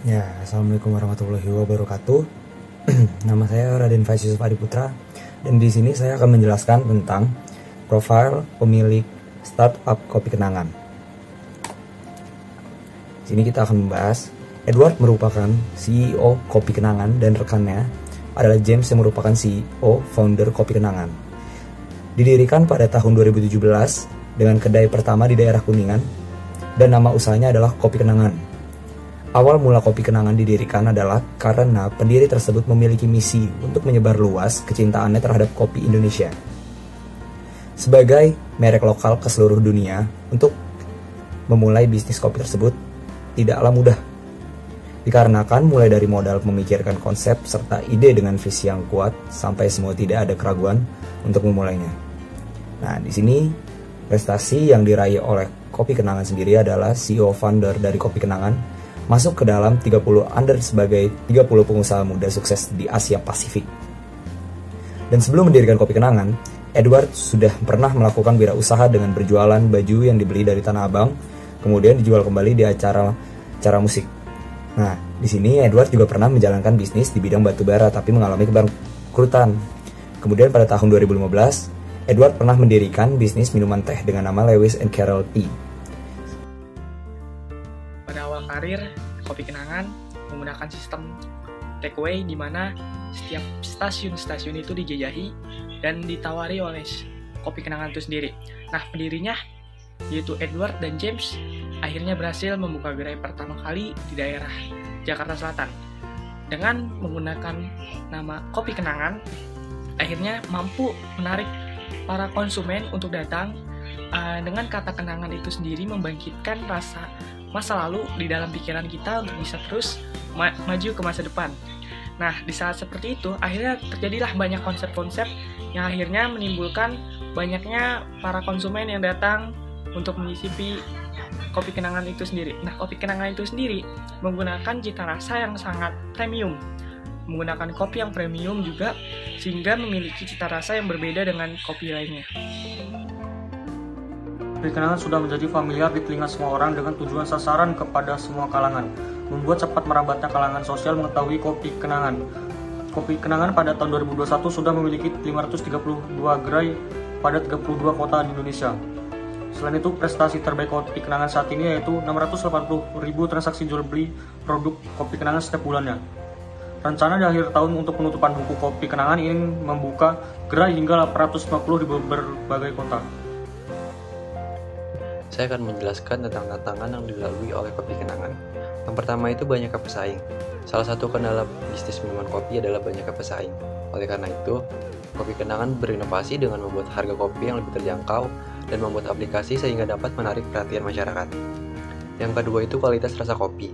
Ya, assalamualaikum warahmatullahi wabarakatuh. Nama saya Raden Faiz Yusuf Adiputra, dan di sini saya akan menjelaskan tentang profil pemilik startup Kopi Kenangan. Di sini kita akan membahas Edward merupakan CEO Kopi Kenangan dan rekannya adalah James yang merupakan CEO founder Kopi Kenangan. Didirikan pada tahun 2017 dengan kedai pertama di daerah Kuningan dan nama usahanya adalah Kopi Kenangan. Awal mula Kopi Kenangan didirikan adalah karena pendiri tersebut memiliki misi untuk menyebar luas kecintaannya terhadap kopi Indonesia. Sebagai merek lokal ke seluruh dunia, untuk memulai bisnis kopi tersebut tidaklah mudah. Dikarenakan mulai dari modal memikirkan konsep serta ide dengan visi yang kuat sampai semua tidak ada keraguan untuk memulainya. Nah, di sini prestasi yang diraih oleh Kopi Kenangan sendiri adalah CEO founder dari Kopi Kenangan masuk ke dalam 30 under sebagai 30 pengusaha muda sukses di Asia Pasifik. Dan sebelum mendirikan Kopi Kenangan, Edward sudah pernah melakukan wirausaha dengan berjualan baju yang dibeli dari Tanah Abang, kemudian dijual kembali di acara musik. Nah, di sini Edward juga pernah menjalankan bisnis di bidang batu bara tapi mengalami kebangkrutan. Kemudian pada tahun 2015, Edward pernah mendirikan bisnis minuman teh dengan nama Lewis and Carroll Tea. Pada awal karir, Kopi Kenangan menggunakan sistem takeaway di mana setiap stasiun-stasiun itu dijajahi dan ditawari oleh Kopi Kenangan itu sendiri. Nah, pendirinya yaitu Edward dan James akhirnya berhasil membuka gerai pertama kali di daerah Jakarta Selatan. Dengan menggunakan nama Kopi Kenangan, akhirnya mampu menarik para konsumen untuk datang. Dengan kata kenangan itu sendiri membangkitkan rasa masa lalu di dalam pikiran kita untuk bisa terus maju ke masa depan. Nah, di saat seperti itu, akhirnya terjadilah banyak konsep-konsep yang akhirnya menimbulkan banyaknya para konsumen yang datang untuk menyicipi Kopi Kenangan itu sendiri. Nah, Kopi Kenangan itu sendiri menggunakan cita rasa yang sangat premium, menggunakan kopi yang premium juga, sehingga memiliki cita rasa yang berbeda dengan kopi lainnya. Kopi Kenangan sudah menjadi familiar di telinga semua orang dengan tujuan sasaran kepada semua kalangan, membuat cepat merambatnya kalangan sosial mengetahui Kopi Kenangan. Kopi Kenangan pada tahun 2021 sudah memiliki 532 gerai pada 32 kota di Indonesia. Selain itu, prestasi terbaik Kopi Kenangan saat ini yaitu 680.000 transaksi jual beli produk Kopi Kenangan setiap bulannya. Rencana di akhir tahun untuk penutupan buku Kopi Kenangan ingin membuka gerai hingga 850 di berbagai kota. Saya akan menjelaskan tentang tantangan yang dilalui oleh Kopi Kenangan. Yang pertama itu banyaknya pesaing. Salah satu kendala bisnis minuman kopi adalah banyaknya pesaing. Oleh karena itu, Kopi Kenangan berinovasi dengan membuat harga kopi yang lebih terjangkau dan membuat aplikasi sehingga dapat menarik perhatian masyarakat. Yang kedua itu kualitas rasa kopi.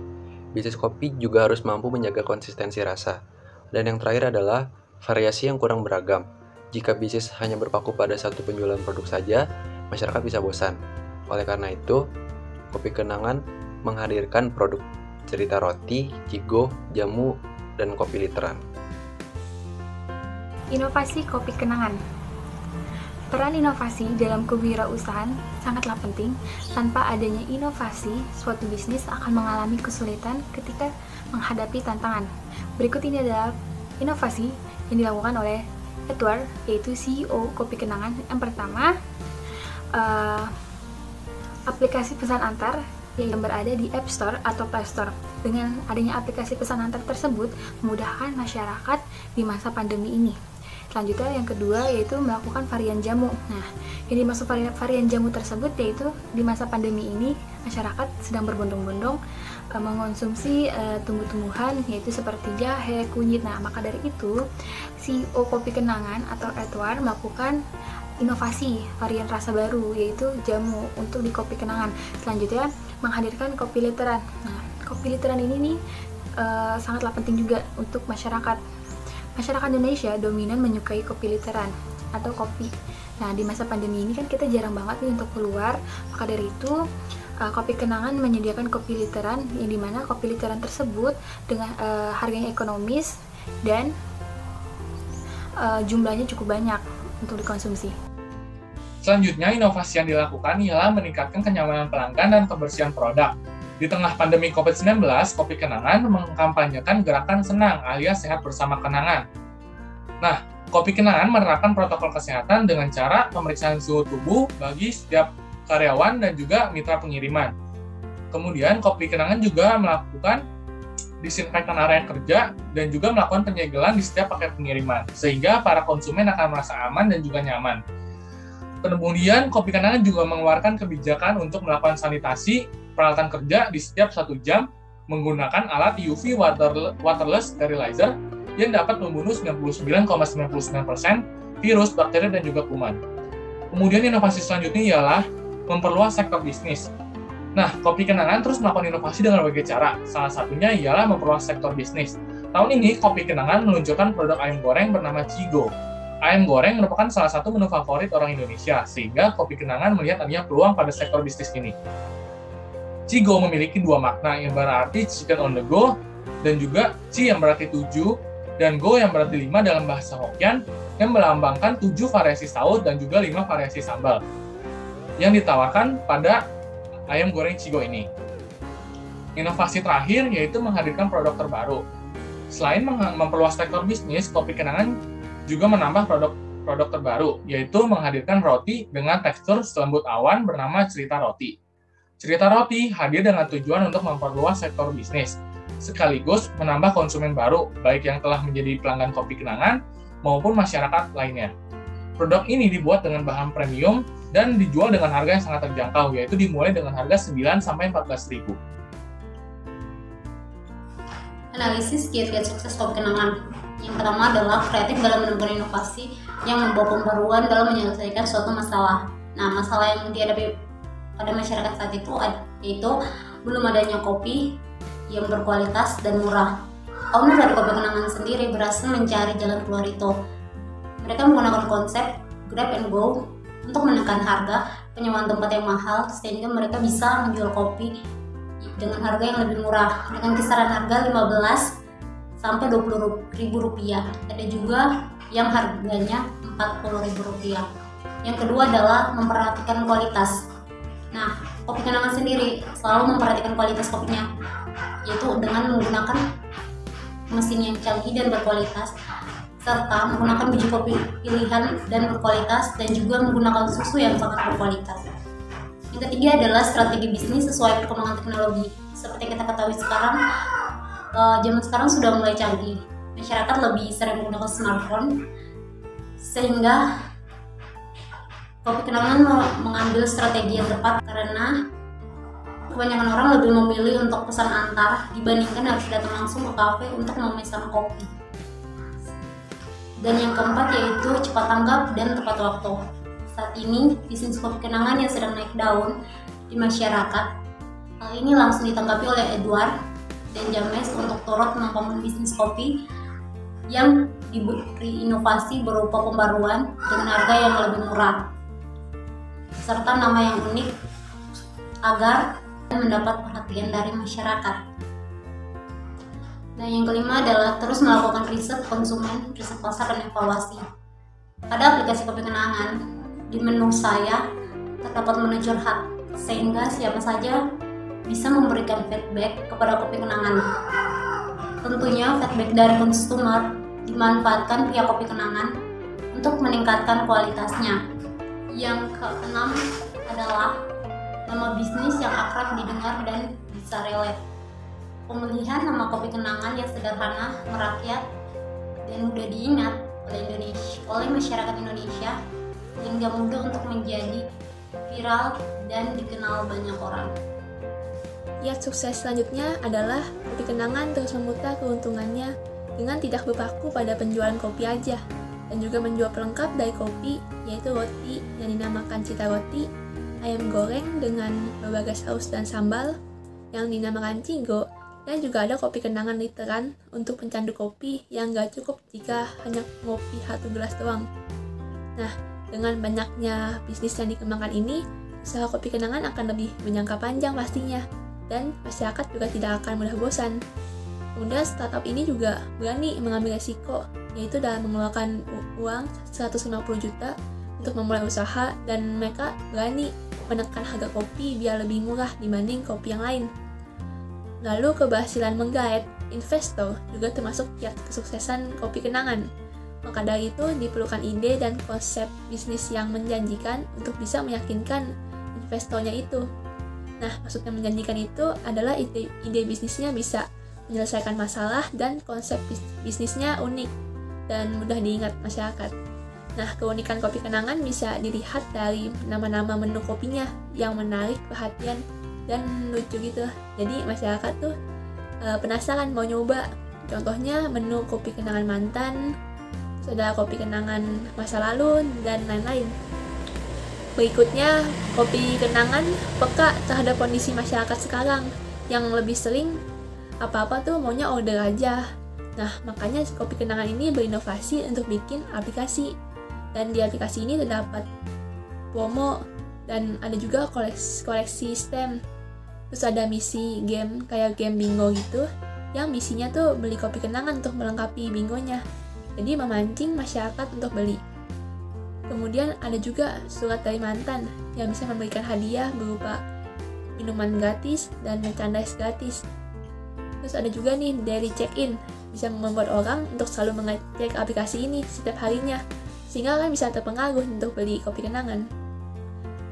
Bisnis kopi juga harus mampu menjaga konsistensi rasa. Dan yang terakhir adalah variasi yang kurang beragam. Jika bisnis hanya berpaku pada satu penjualan produk saja, masyarakat bisa bosan. Oleh karena itu, Kopi Kenangan menghadirkan produk cerita roti, jigo, jamu, dan kopi literan. Inovasi Kopi Kenangan. Peran inovasi dalam kewirausahaan sangatlah penting. Tanpa adanya inovasi, suatu bisnis akan mengalami kesulitan ketika menghadapi tantangan. Berikut ini adalah inovasi yang dilakukan oleh Edward, yaitu CEO Kopi Kenangan. Yang pertama, aplikasi pesan antar yang berada di App Store atau Play Store. Dengan adanya aplikasi pesan antar tersebut, memudahkan masyarakat di masa pandemi ini. Selanjutnya yang kedua yaitu melakukan varian jamu. Nah, yang dimaksud varian jamu tersebut yaitu di masa pandemi ini masyarakat sedang berbondong-bondong mengonsumsi tumbuh-tumbuhan yaitu seperti jahe, kunyit. Nah, maka dari itu CEO Kopi Kenangan atau Edward melakukan inovasi varian rasa baru yaitu jamu untuk di Kopi Kenangan. Selanjutnya menghadirkan kopi literan. Nah, kopi literan ini nih sangatlah penting juga untuk masyarakat. Masyarakat Indonesia dominan menyukai kopi literan atau kopi. Nah, di masa pandemi ini kan kita jarang banget nih untuk keluar. Maka dari itu Kopi Kenangan menyediakan kopi literan yang dimana kopi literan tersebut dengan harganya ekonomis dan jumlahnya cukup banyak untuk dikonsumsi. Selanjutnya, inovasi yang dilakukan ialah meningkatkan kenyamanan pelanggan dan kebersihan produk. Di tengah pandemi COVID-19, Kopi Kenangan mengkampanyekan gerakan senang alias sehat bersama kenangan. Nah, Kopi Kenangan menerapkan protokol kesehatan dengan cara pemeriksaan suhu tubuh bagi setiap karyawan dan juga mitra pengiriman. Kemudian, Kopi Kenangan juga melakukan disinfektan area kerja dan juga melakukan penyegelan di setiap paket pengiriman, sehingga para konsumen akan merasa aman dan juga nyaman. Kemudian, Kopi Kenangan juga mengeluarkan kebijakan untuk melakukan sanitasi peralatan kerja di setiap 1 jam menggunakan alat UV waterless sterilizer yang dapat membunuh 99,99% virus, bakteri, dan juga kuman. Kemudian inovasi selanjutnya ialah memperluas sektor bisnis. Nah, Kopi Kenangan terus melakukan inovasi dengan berbagai cara. Salah satunya ialah memperluas sektor bisnis. Tahun ini, Kopi Kenangan meluncurkan produk ayam goreng bernama Cigo. Ayam goreng merupakan salah satu menu favorit orang Indonesia, sehingga Kopi Kenangan melihat adanya peluang pada sektor bisnis ini. Cigo memiliki 2 makna yang berarti chicken on the go, dan juga Ci yang berarti 7, dan Go yang berarti 5 dalam bahasa Hokkien, yang melambangkan 7 variasi saus dan juga 5 variasi sambal yang ditawarkan pada ayam goreng Cigo ini. Inovasi terakhir yaitu menghadirkan produk terbaru. Selain memperluas sektor bisnis, Kopi Kenangan juga menambah produk terbaru, yaitu menghadirkan roti dengan tekstur selembut awan bernama Cerita Roti. Cerita Roti hadir dengan tujuan untuk memperluas sektor bisnis, sekaligus menambah konsumen baru, baik yang telah menjadi pelanggan Kopi Kenangan maupun masyarakat lainnya. Produk ini dibuat dengan bahan premium dan dijual dengan harga yang sangat terjangkau, yaitu dimulai dengan harga 9-14 ribu. Analisis kiat-kiat sukses Kopi Kenangan. Yang pertama adalah kreatif dalam menemukan inovasi yang membawa pembaruan dalam menyelesaikan suatu masalah. Nah, masalah yang dihadapi pada masyarakat saat itu yaitu belum adanya kopi yang berkualitas dan murah. Owner dari Kopi Kenangan sendiri berhasil mencari jalan keluar itu. Mereka menggunakan konsep grab and go untuk menekan harga penyewaan tempat yang mahal, sehingga mereka bisa menjual kopi dengan harga yang lebih murah, dengan kisaran harga 15 sampai 20 ribu rupiah. Ada juga yang harganya 40 ribu rupiah. Yang kedua adalah memperhatikan kualitas. Nah, Kopi Kenangan sendiri selalu memperhatikan kualitas kopinya, yaitu dengan menggunakan mesin yang canggih dan berkualitas, serta menggunakan biji kopi pilihan dan berkualitas, dan juga menggunakan susu yang sangat berkualitas. Yang ketiga adalah strategi bisnis sesuai perkembangan teknologi. Seperti kita ketahui sekarang, zaman sekarang sudah mulai canggih. Masyarakat lebih sering menggunakan smartphone, sehingga Kopi Kenangan mengambil strategi yang tepat karena kebanyakan orang lebih memilih untuk pesan antar dibandingkan harus datang langsung ke kafe untuk memesan kopi. Dan yang keempat yaitu cepat tanggap dan tepat waktu. Saat ini, bisnis Kopi Kenangan yang sedang naik daun di masyarakat. Hal ini langsung ditanggapi oleh Edward dan James untuk turut membangun bisnis kopi yang diberi inovasi berupa pembaruan dengan harga yang lebih murah, serta nama yang unik agar mendapat perhatian dari masyarakat. Nah, yang kelima adalah terus melakukan riset konsumen, riset pasar, dan evaluasi. Pada aplikasi Kopi Kenangan, di menu saya terdapat menu curhat, sehingga siapa saja bisa memberikan feedback kepada Kopi Kenangan. Tentunya feedback dari konsumer dimanfaatkan pihak Kopi Kenangan untuk meningkatkan kualitasnya. Yang keenam adalah nama bisnis yang akrab didengar dan bisa relate. Pemilihan nama Kopi Kenangan yang sederhana, merakyat, dan mudah diingat oleh masyarakat Indonesia, hingga mudah untuk menjadi viral dan dikenal banyak orang. Kiat sukses selanjutnya adalah Kopi Kenangan terus memutar keuntungannya dengan tidak berpaku pada penjualan kopi aja, dan juga menjual pelengkap dari kopi, yaitu roti yang dinamakan Cita Roti, ayam goreng dengan berbagai saus dan sambal yang dinamakan Cigo, dan juga ada Kopi Kenangan literan untuk pencandu kopi yang gak cukup jika hanya ngopi 1 gelas doang. Nah, dengan banyaknya bisnis yang dikembangkan ini, usaha Kopi Kenangan akan lebih berjangka panjang pastinya, dan masyarakat juga tidak akan mudah bosan. Kemudian startup ini juga berani mengambil resiko, yaitu dalam mengeluarkan uang 150 juta untuk memulai usaha, dan mereka berani menekan harga kopi biar lebih murah dibanding kopi yang lain. Lalu keberhasilan menggait investor juga termasuk kiat kesuksesan kopi kenangan. Maka dari itu diperlukan ide dan konsep bisnis yang menjanjikan untuk bisa meyakinkan investornya itu. Nah, maksudnya menjanjikan itu adalah ide bisnisnya bisa menyelesaikan masalah dan konsep bisnisnya unik dan mudah diingat masyarakat. Nah, keunikan kopi kenangan bisa dilihat dari nama-nama menu kopinya yang menarik perhatian dan lucu gitu. Jadi masyarakat tuh penasaran mau nyoba. Contohnya menu kopi kenangan mantan, terus ada kopi kenangan masa lalu, dan lain-lain. Berikutnya, kopi kenangan peka terhadap kondisi masyarakat sekarang yang lebih sering apa-apa tuh maunya order aja. Nah, makanya kopi kenangan ini berinovasi untuk bikin aplikasi. Dan di aplikasi ini terdapat promo dan ada juga koleksi stem. Terus ada misi game kayak game bingo gitu, yang misinya tuh beli kopi kenangan untuk melengkapi bingonya. Jadi memancing masyarakat untuk beli. Kemudian ada juga surat dari mantan yang bisa memberikan hadiah berupa minuman gratis dan merchandise gratis. Terus ada juga nih daily check-in, bisa membuat orang untuk selalu mengecek aplikasi ini setiap harinya, sehingga kan bisa terpengaruh untuk beli kopi kenangan.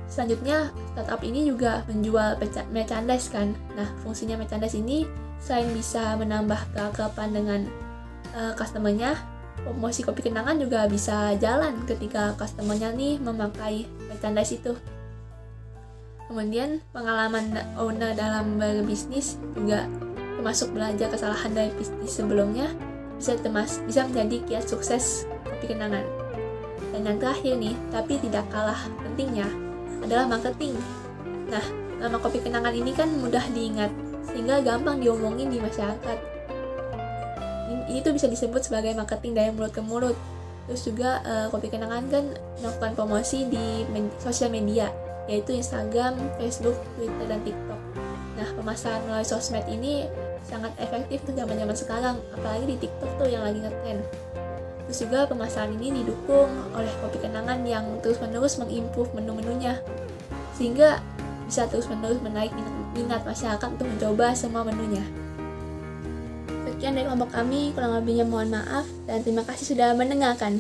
Selanjutnya, startup ini juga menjual merchandise kan. Nah, fungsinya merchandise ini selain bisa menambah keakraban dengan customer-nya, promosi kopi kenangan juga bisa jalan ketika customer-nya nih memakai merchandise itu. Kemudian, pengalaman owner dalam berbisnis juga termasuk belajar kesalahan dari bisnis sebelumnya, bisa menjadi kiat sukses kopi kenangan. Dan yang terakhir nih, tapi tidak kalah pentingnya, adalah marketing. Nah, nama kopi kenangan ini kan mudah diingat, sehingga gampang diomongin di masyarakat. Ini tuh bisa disebut sebagai marketing dari mulut ke mulut. Terus juga kopi kenangan kan melakukan promosi di sosial media, yaitu Instagram, Facebook, Twitter, dan TikTok. Nah, pemasaran melalui sosmed ini sangat efektif untuk zaman-zaman sekarang, apalagi di TikTok tuh yang lagi ngetren. Terus juga pemasaran ini didukung oleh kopi kenangan yang terus-menerus mengimprove menu-menunya, sehingga bisa terus-menerus menarik minat masyarakat untuk mencoba semua menunya. Sekian dari kelompok kami, kurang lebihnya mohon maaf, dan terima kasih sudah mendengarkan.